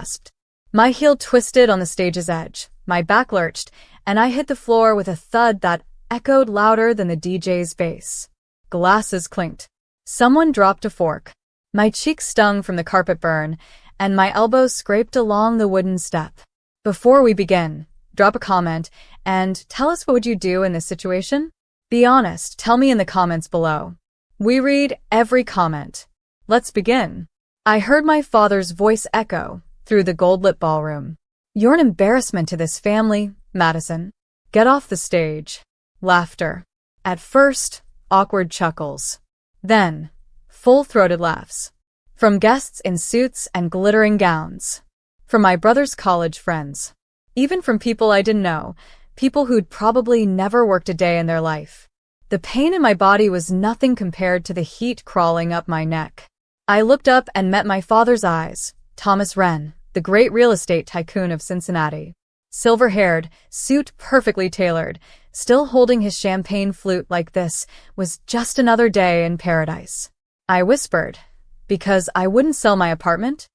gasped. My heel twisted on the stage's edge, my back lurched, and I hit the floor with a thud that echoed louder than the DJ's bass. Glasses clinked. Someone dropped a fork. My cheeks stung from the carpet burn, and my elbows scraped along the wooden step. Before we begin, drop a comment and tell us what would you do in this situation? Be honest, tell me in the comments below. We read every comment. Let's begin. I heard my father's voice echo through the gold-lit ballroom. You're an embarrassment to this family, Madison. Get off the stage. Laughter. At first, awkward chuckles. Then, full-throated laughs. From guests in suits and glittering gowns. From my brother's college friends. Even from people I didn't know, people who'd probably never worked a day in their life. The pain in my body was nothing compared to the heat crawling up my neck. I looked up and met my father's eyes, Thomas Wren, the great real estate tycoon of Cincinnati. Silver-haired, suit perfectly tailored, still holding his champagne flute like this was just another day in paradise. I whispered, because I wouldn't sell my apartment?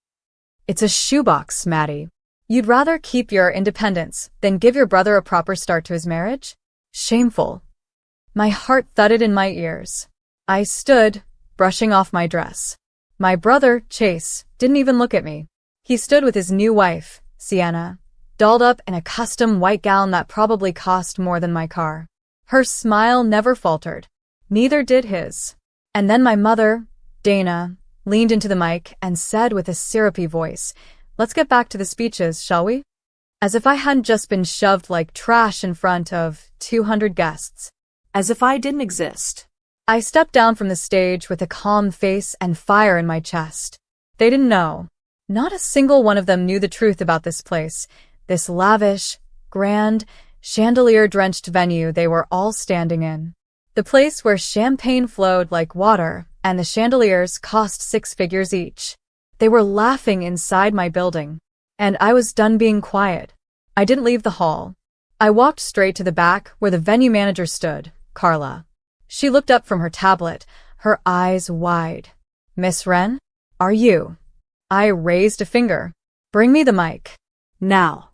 It's a shoebox, Maddie. You'd rather keep your independence than give your brother a proper start to his marriage? Shameful. My heart thudded in my ears. I stood, brushing off my dress. My brother, Chase, didn't even look at me. He stood with his new wife, Sienna, dolled up in a custom white gown that probably cost more than my car. Her smile never faltered. Neither did his. And then my mother, Dana, leaned into the mic and said with a syrupy voice, "Let's get back to the speeches, shall we?" As if I hadn't just been shoved like trash in front of 200 guests. As if I didn't exist. I stepped down from the stage with a calm face and fire in my chest. They didn't know. Not a single one of them knew the truth about this place, this lavish, grand, chandelier-drenched venue they were all standing in. The place where champagne flowed like water and the chandeliers cost 6 figures each. They were laughing inside my building. And I was done being quiet. I didn't leave the hall. I walked straight to the back where the venue manager stood, Carla. She looked up from her tablet, her eyes wide. "Miss Wren? Are you?" I raised a finger. "Bring me the mic. Now."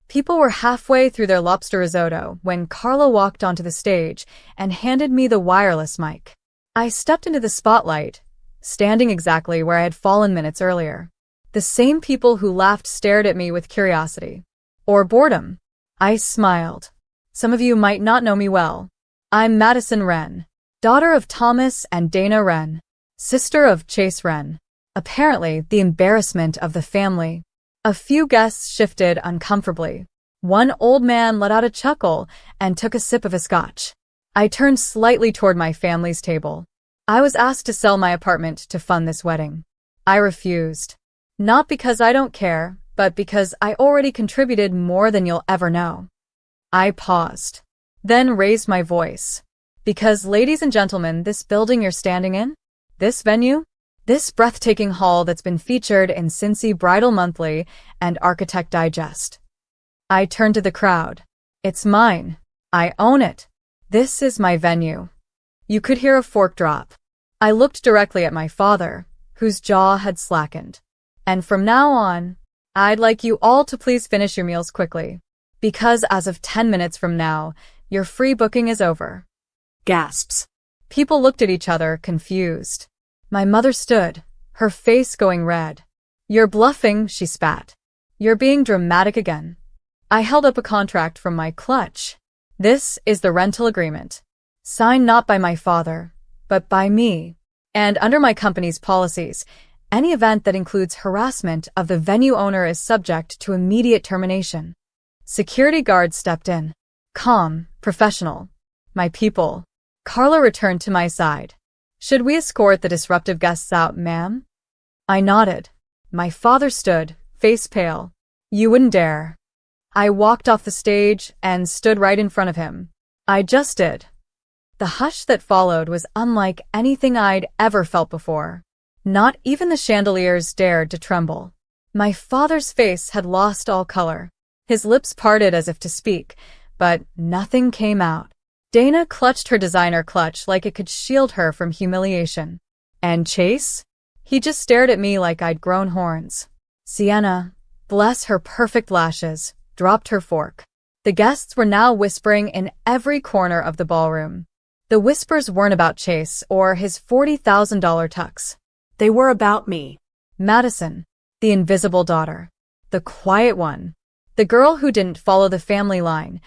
People were halfway through their lobster risotto when Carla walked onto the stage and handed me the wireless mic. I stepped into the spotlight, standing exactly where I had fallen minutes earlier. The same people who laughed stared at me with curiosity. Or boredom. I smiled. Some of you might not know me well. I'm Madison Wren, daughter of Thomas and Dana Wren, sister of Chase Wren. Apparently, the embarrassment of the family. A few guests shifted uncomfortably. One old man let out a chuckle and took a sip of a scotch. I turned slightly toward my family's table. I was asked to sell my apartment to fund this wedding. I refused. Not because I don't care, but because I already contributed more than you'll ever know. I paused, then raised my voice. Because, ladies and gentlemen, this building you're standing in, this venue, this breathtaking hall that's been featured in Cincy Bridal Monthly and Architect Digest. I turned to the crowd. It's mine. I own it. This is my venue. You could hear a fork drop. I looked directly at my father, whose jaw had slackened. And from now on, I'd like you all to please finish your meals quickly. Because as of 10 minutes from now, your free booking is over. Gasps. People looked at each other, confused. My mother stood, her face going red. "You're bluffing," she spat. "You're being dramatic again." I held up a contract from my clutch. This is the rental agreement. Signed not by my father, but by me. And under my company's policies, any event that includes harassment of the venue owner is subject to immediate termination. Security guards stepped in. Calm, professional. "My people." Carla returned to my side. "Should we escort the disruptive guests out, ma'am?" I nodded. My father stood, face pale. "You wouldn't dare." I walked off the stage and stood right in front of him. I just did. The hush that followed was unlike anything I'd ever felt before. Not even the chandeliers dared to tremble. My father's face had lost all color. His lips parted as if to speak, but nothing came out. Dana clutched her designer clutch like it could shield her from humiliation. And Chase? He just stared at me like I'd grown horns. Sienna, bless her perfect lashes, dropped her fork. The guests were now whispering in every corner of the ballroom. The whispers weren't about Chase or his $40,000 tux. They were about me. Madison, the invisible daughter. The quiet one. The girl who didn't follow the family line,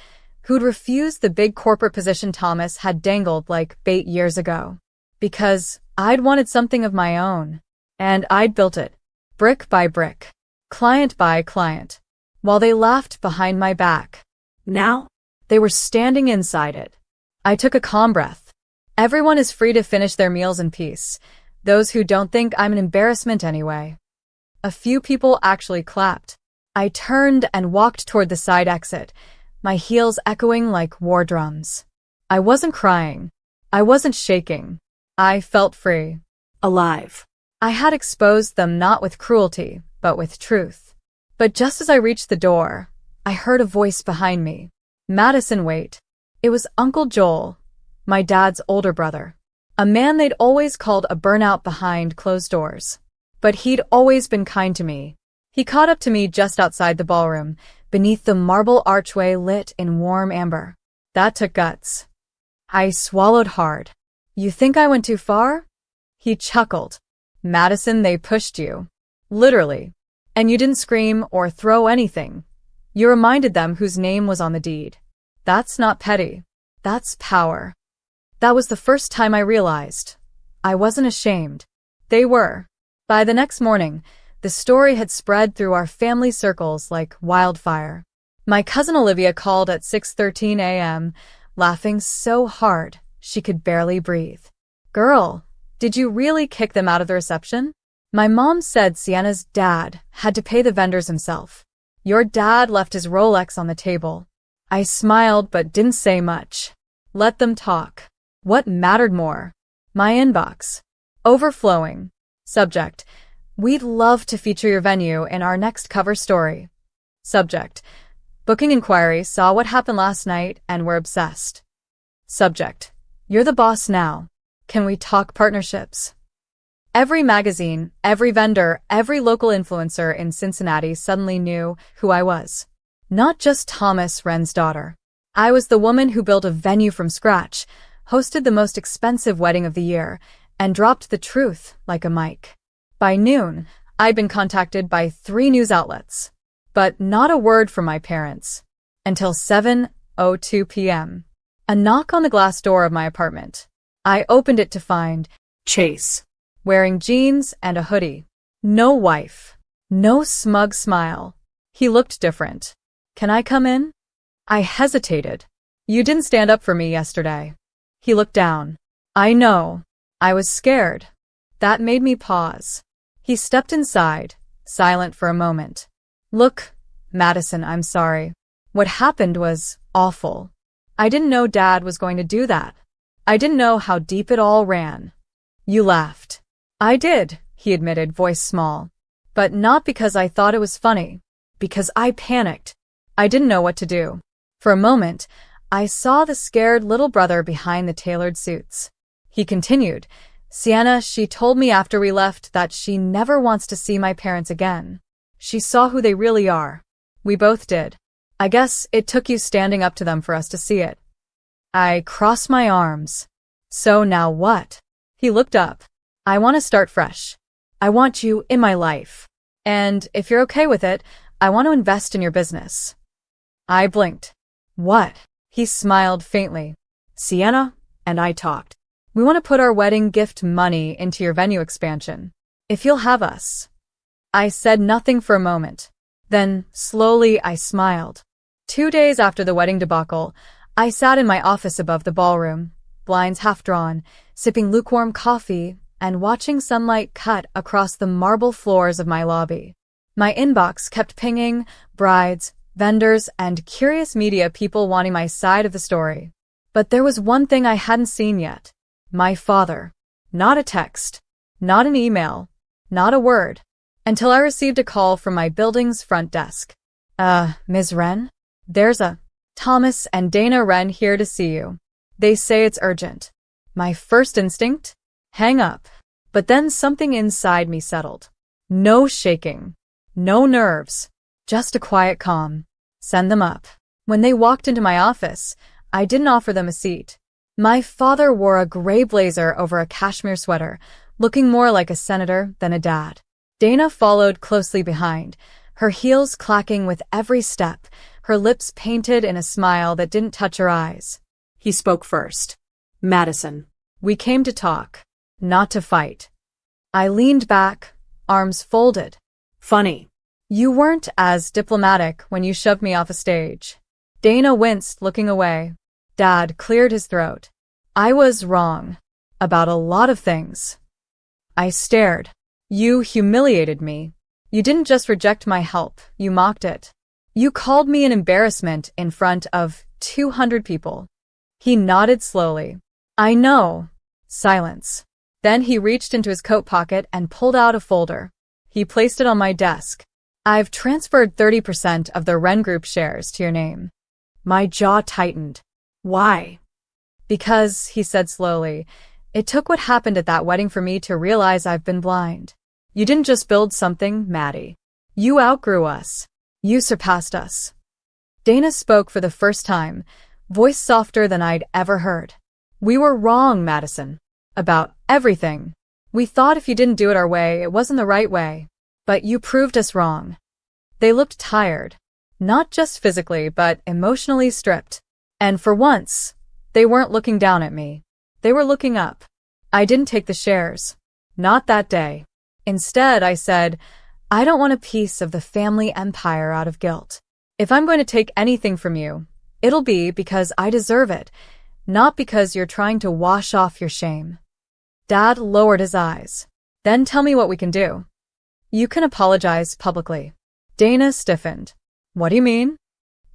who'd refused the big corporate position Thomas had dangled like bait years ago. Because I'd wanted something of my own. And I'd built it, brick by brick, client by client, while they laughed behind my back. Now? They were standing inside it. I took a calm breath. Everyone is free to finish their meals in peace, those who don't think I'm an embarrassment anyway. A few people actually clapped. I turned and walked toward the side exit, my heels echoing like war drums. I wasn't crying. I wasn't shaking. I felt free. Alive. I had exposed them not with cruelty, but with truth. But just as I reached the door, I heard a voice behind me. Madison, wait. It was Uncle Joel, my dad's older brother. A man they'd always called a burnout behind closed doors. But he'd always been kind to me. He caught up to me just outside the ballroom, beneath the marble archway lit in warm amber. That took guts. I swallowed hard. You think I went too far? He chuckled. Madison, they pushed you. Literally. And you didn't scream or throw anything. You reminded them whose name was on the deed. That's not petty. That's power. That was the first time I realized. I wasn't ashamed. They were. By the next morning, the story had spread through our family circles like wildfire. My cousin Olivia called at 6:13 a.m., laughing so hard she could barely breathe. Girl, did you really kick them out of the reception? My mom said Sienna's dad had to pay the vendors himself. Your dad left his Rolex on the table. I smiled but didn't say much. Let them talk. What mattered more? My inbox. Overflowing. Subject. We'd love to feature your venue in our next cover story. Subject. Booking inquiry, saw what happened last night and we're obsessed. Subject. You're the boss now. Can we talk partnerships? Every magazine, every vendor, every local influencer in Cincinnati suddenly knew who I was. Not just Thomas Wren's daughter. I was the woman who built a venue from scratch, hosted the most expensive wedding of the year, and dropped the truth like a mic. By noon, I'd been contacted by 3 news outlets, but not a word from my parents. Until 7:02 p.m. A knock on the glass door of my apartment. I opened it to find Chase. Wearing jeans and a hoodie. No wife. No smug smile. He looked different. Can I come in? I hesitated. You didn't stand up for me yesterday. He looked down. I know. I was scared. That made me pause. He stepped inside, silent for a moment. Look, Madison, I'm sorry. What happened was awful. I didn't know Dad was going to do that. I didn't know how deep it all ran. You laughed. I did, he admitted, voice small. But not because I thought it was funny. Because I panicked. I didn't know what to do. For a moment, I saw the scared little brother behind the tailored suits. He continued, Sienna, she told me after we left that she never wants to see my parents again. She saw who they really are. We both did. I guess it took you standing up to them for us to see it. I crossed my arms. So now what? He looked up. I want to start fresh. I want you in my life. And if you're okay with it, I want to invest in your business. I blinked. What? He smiled faintly. Sienna and I talked. We want to put our wedding gift money into your venue expansion. If you'll have us. I said nothing for a moment. Then, slowly, I smiled. 2 days after the wedding debacle, I sat in my office above the ballroom, blinds half drawn, sipping lukewarm coffee and watching sunlight cut across the marble floors of my lobby. My inbox kept pinging, brides, vendors, and curious media people wanting my side of the story. But there was one thing I hadn't seen yet. My father. Not a text. Not an email. Not a word. Until I received a call from my building's front desk. Ms. Wren? There's a Thomas and Dana Wren here to see you. They say it's urgent. My first instinct? Hang up. But then something inside me settled. No shaking. No nerves. Just a quiet calm. Send them up. When they walked into my office, I didn't offer them a seat. My father wore a gray blazer over a cashmere sweater, looking more like a senator than a dad. Dana followed closely behind, her heels clacking with every step, her lips painted in a smile that didn't touch her eyes. He spoke first. Madison. We came to talk, not to fight. I leaned back, arms folded. Funny. You weren't as diplomatic when you shoved me off a stage. Dana winced, looking away. Dad cleared his throat. I was wrong. About a lot of things. I stared. You humiliated me. You didn't just reject my help, you mocked it. You called me an embarrassment in front of 200 people. He nodded slowly. I know. Silence. Then he reached into his coat pocket and pulled out a folder. He placed it on my desk. I've transferred 30% of the Wren Group shares to your name. My jaw tightened. Why? Because, he said slowly, it took what happened at that wedding for me to realize I've been blind. You didn't just build something, Maddie. You outgrew us. You surpassed us. Dana spoke for the first time, voice softer than I'd ever heard. We were wrong, Madison. About everything. We thought if you didn't do it our way, it wasn't the right way. But you proved us wrong. They looked tired. Not just physically, but emotionally stripped. And for once, they weren't looking down at me. They were looking up. I didn't take the shares. Not that day. Instead, I said, I don't want a piece of the family empire out of guilt. If I'm going to take anything from you, it'll be because I deserve it, not because you're trying to wash off your shame. Dad lowered his eyes. Then tell me what we can do. You can apologize publicly. Dana stiffened. What do you mean?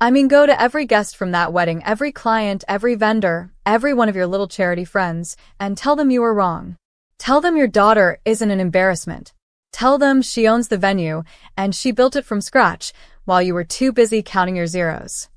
I mean, go to every guest from that wedding, every client, every vendor, every one of your little charity friends, and tell them you were wrong. Tell them your daughter isn't an embarrassment. Tell them she owns the venue and she built it from scratch while you were too busy counting your zeros.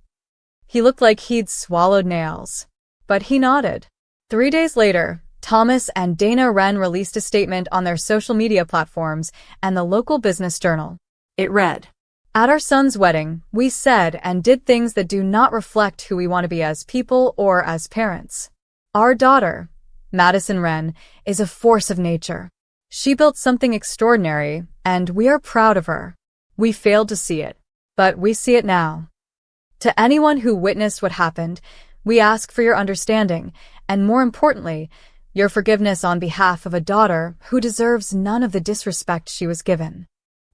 He looked like he'd swallowed nails. But he nodded. 3 days later, Thomas and Dana Wren released a statement on their social media platforms and the local business journal. It read, At our son's wedding, we said and did things that do not reflect who we want to be as people or as parents. Our daughter, Madison Wren, is a force of nature. She built something extraordinary, and we are proud of her. We failed to see it, but we see it now. To anyone who witnessed what happened, we ask for your understanding, and more importantly, your forgiveness on behalf of a daughter who deserves none of the disrespect she was given.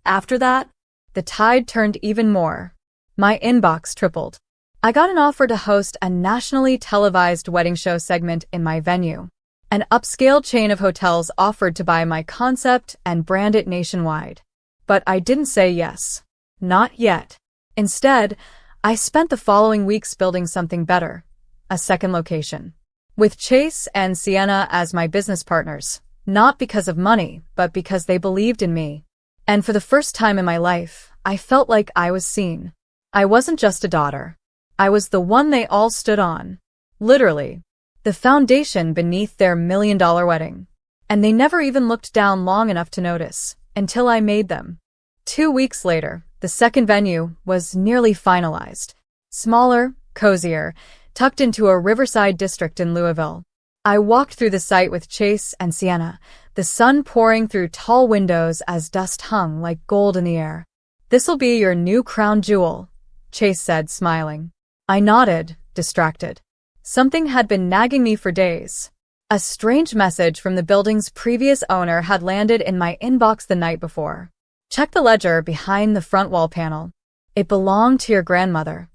After that, the tide turned even more. My inbox tripled. I got an offer to host a nationally televised wedding show segment in my venue. An upscale chain of hotels offered to buy my concept and brand it nationwide. But I didn't say yes. Not yet. Instead, I spent the following weeks building something better. A second location. With Chase and Sienna as my business partners. Not because of money, but because they believed in me. And for the first time in my life, I felt like I was seen. I wasn't just a daughter. I was the one they all stood on. Literally. The foundation beneath their $1 million wedding. And they never even looked down long enough to notice, until I made them. 2 weeks later, the second venue was nearly finalized. Smaller, cozier, tucked into a riverside district in Louisville. I walked through the site with Chase and Sienna, the sun pouring through tall windows as dust hung like gold in the air. This'll be your new crown jewel, Chase said, smiling. I nodded, distracted. Something had been nagging me for days. A strange message from the building's previous owner had landed in my inbox the night before. Check the ledger behind the front wall panel. It belonged to your grandmother.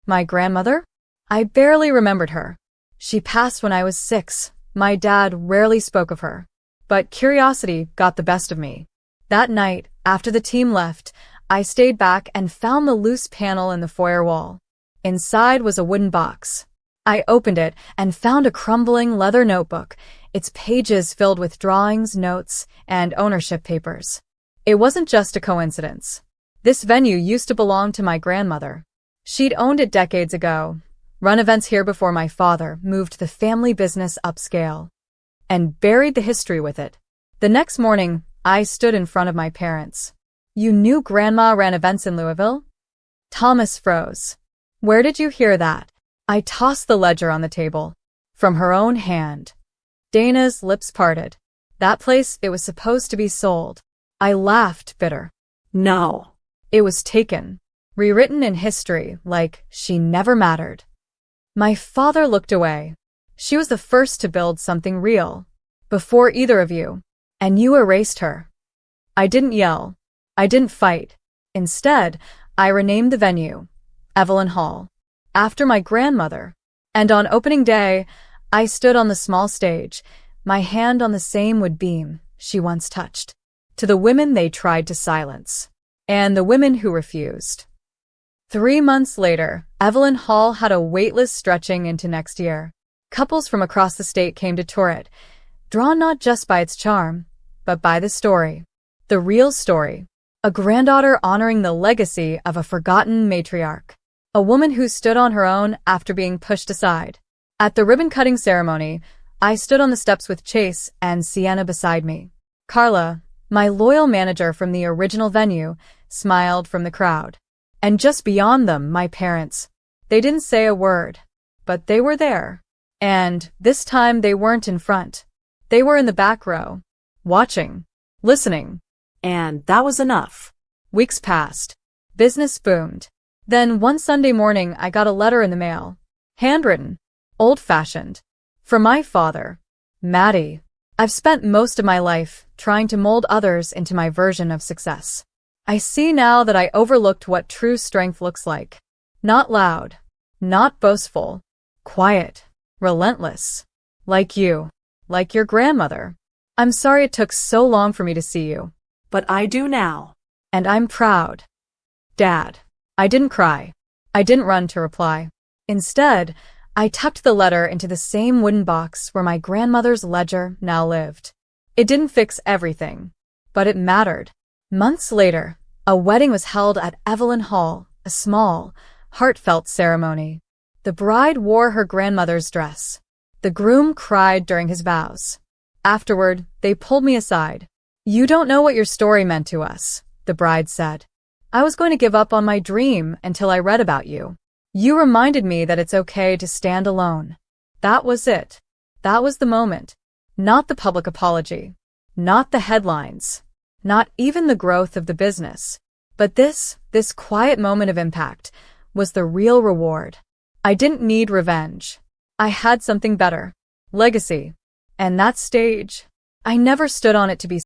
My grandmother? I barely remembered her. She passed when I was 6. My dad rarely spoke of her. But curiosity got the best of me. That night, after the team left, I stayed back and found the loose panel in the foyer wall. Inside was a wooden box. I opened it and found a crumbling leather notebook, its pages filled with drawings, notes, and ownership papers. It wasn't just a coincidence. This venue used to belong to my grandmother. She'd owned it decades ago, run events here before my father moved the family business upscale, and buried the history with it. The next morning, I stood in front of my parents. You knew Grandma ran events in Louisville? Thomas froze. Where did you hear that? I tossed the ledger on the table. From her own hand. Dana's lips parted. That place, it was supposed to be sold. I laughed, bitter. No. It was taken. Rewritten in history, like she never mattered. My father looked away. She was the first to build something real. Before either of you. And you erased her. I didn't yell. I didn't fight. Instead, I renamed the venue, Evelyn Hall, after my grandmother. And on opening day, I stood on the small stage, my hand on the same wood beam she once touched, to the women they tried to silence, and the women who refused. 3 months later, Evelyn Hall had a waitlist stretching into next year. Couples from across the state came to tour it, drawn not just by its charm, but by the story. The real story. A granddaughter honoring the legacy of a forgotten matriarch. A woman who stood on her own after being pushed aside. At the ribbon-cutting ceremony, I stood on the steps with Chase and Sienna beside me. Carla, my loyal manager from the original venue, smiled from the crowd. And just beyond them, my parents. They didn't say a word, but they were there. And this time they weren't in front. They were in the back row, watching, listening. And that was enough. Weeks passed. Business boomed. Then one Sunday morning I got a letter in the mail. Handwritten. Old-fashioned. From my father. Maddie. I've spent most of my life trying to mold others into my version of success. I see now that I overlooked what true strength looks like. Not loud. Not boastful. Quiet. Relentless. Like you. Like your grandmother. I'm sorry it took so long for me to see you. But I do now. And I'm proud. Dad. I didn't cry. I didn't run to reply. Instead, I tucked the letter into the same wooden box where my grandmother's ledger now lived. It didn't fix everything, but it mattered. Months later, a wedding was held at Evelyn Hall, a small, heartfelt ceremony. The bride wore her grandmother's dress. The groom cried during his vows. Afterward, they pulled me aside. You don't know what your story meant to us, the bride said. I was going to give up on my dream until I read about you. You reminded me that it's okay to stand alone. That was it. That was the moment. Not the public apology. Not the headlines. Not even the growth of the business. But this quiet moment of impact was the real reward. I didn't need revenge. I had something better. Legacy. And that stage, I never stood on it to be